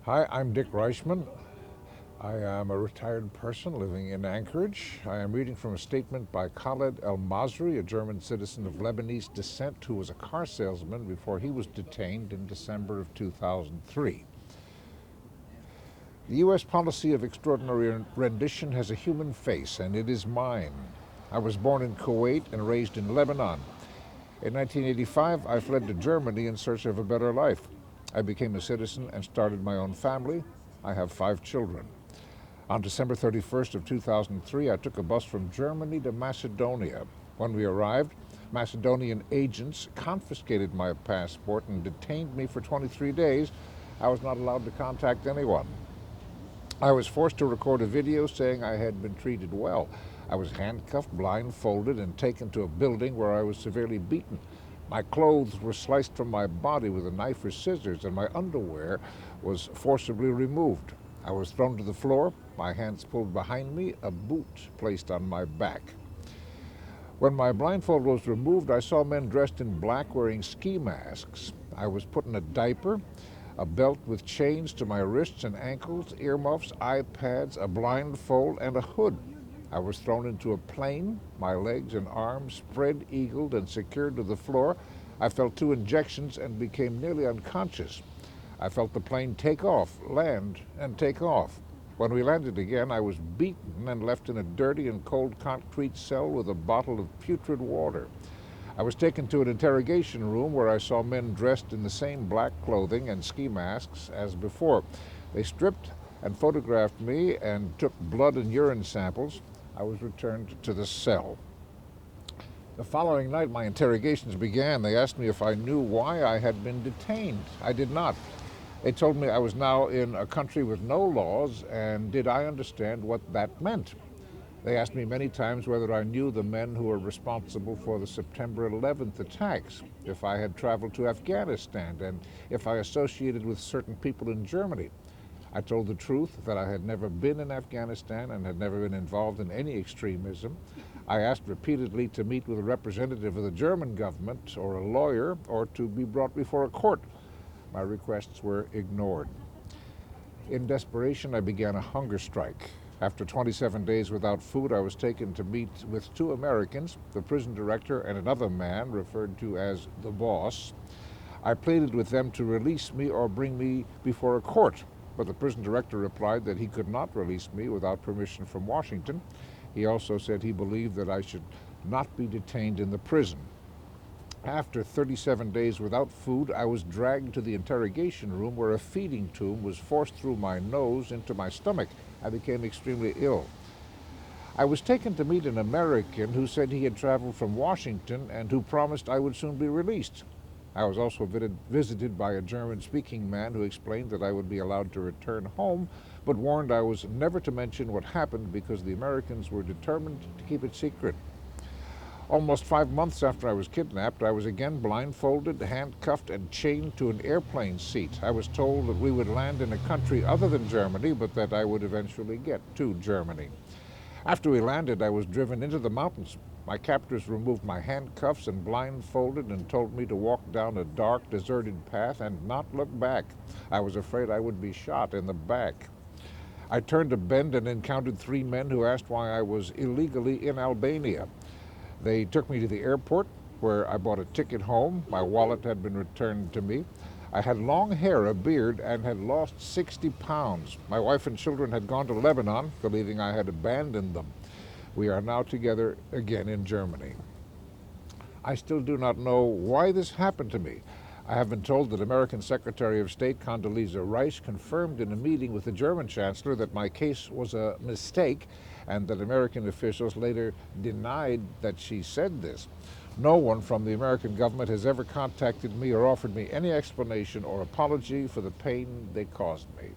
Hi, I'm Dick Reichman. I am a retired person living in Anchorage. I am reading from a statement by Khaled el-Masri, a German citizen of Lebanese descent who was a car salesman before he was detained in December of 2003. The U.S. policy of extraordinary rendition has a human face, and it is mine. I was born in Kuwait and raised in Lebanon. In 1985, I fled to Germany in search of a better life. I became a citizen and started my own family. I have 5 children. On December 31st of 2003, I took a bus from Germany to Macedonia. When we arrived, Macedonian agents confiscated my passport and detained me for 23 days. I was not allowed to contact anyone. I was forced to record a video saying I had been treated well. I was handcuffed, blindfolded, and taken to a building where I was severely beaten. My clothes were sliced from my body with a knife or scissors, and my underwear was forcibly removed. I was thrown to the floor, my hands pulled behind me, a boot placed on my back. When my blindfold was removed, I saw men dressed in black wearing ski masks. I was put in a diaper, a belt with chains to my wrists and ankles, earmuffs, iPads, a blindfold, and a hood. I was thrown into a plane, my legs and arms spread-eagled and secured to the floor. I felt 2 injections and became nearly unconscious. I felt the plane take off, land, and take off. When we landed again, I was beaten and left in a dirty and cold concrete cell with a bottle of putrid water. I was taken to an interrogation room where I saw men dressed in the same black clothing and ski masks as before. They stripped and photographed me and took blood and urine samples. I was returned to the cell. The following night, my interrogations began. They asked me if I knew why I had been detained. I did not. They told me I was now in a country with no laws, and did I understand what that meant? They asked me many times whether I knew the men who were responsible for the September 11th attacks, if I had traveled to Afghanistan, and if I associated with certain people in Germany. I told the truth, that I had never been in Afghanistan and had never been involved in any extremism. I asked repeatedly to meet with a representative of the German government or a lawyer, or to be brought before a court. My requests were ignored. In desperation, I began a hunger strike. After 27 days without food, I was taken to meet with 2 Americans, the prison director and another man referred to as the boss. I pleaded with them to release me or bring me before a court, but the prison director replied that he could not release me without permission from Washington. He also said he believed that I should not be detained in the prison. After 37 days without food, I was dragged to the interrogation room where a feeding tube was forced through my nose into my stomach. I became extremely ill. I was taken to meet an American who said he had traveled from Washington and who promised I would soon be released. I was also visited by a German-speaking man who explained that I would be allowed to return home, but warned I was never to mention what happened because the Americans were determined to keep it secret. Almost 5 months after I was kidnapped, I was again blindfolded, handcuffed, and chained to an airplane seat. I was told that we would land in a country other than Germany, but that I would eventually get to Germany. After we landed, I was driven into the mountains. My captors removed my handcuffs and blindfolded and told me to walk down a dark, deserted path and not look back. I was afraid I would be shot in the back. I turned a bend and encountered 3 men who asked why I was illegally in Albania. They took me to the airport, where I bought a ticket home. My wallet had been returned to me. I had long hair, a beard, and had lost 60 pounds. My wife and children had gone to Lebanon, believing I had abandoned them. We are now together again in Germany. I still do not know why this happened to me. I have been told that American Secretary of State Condoleezza Rice confirmed in a meeting with the German Chancellor that my case was a mistake, and that American officials later denied that she said this. No one from the American government has ever contacted me or offered me any explanation or apology for the pain they caused me.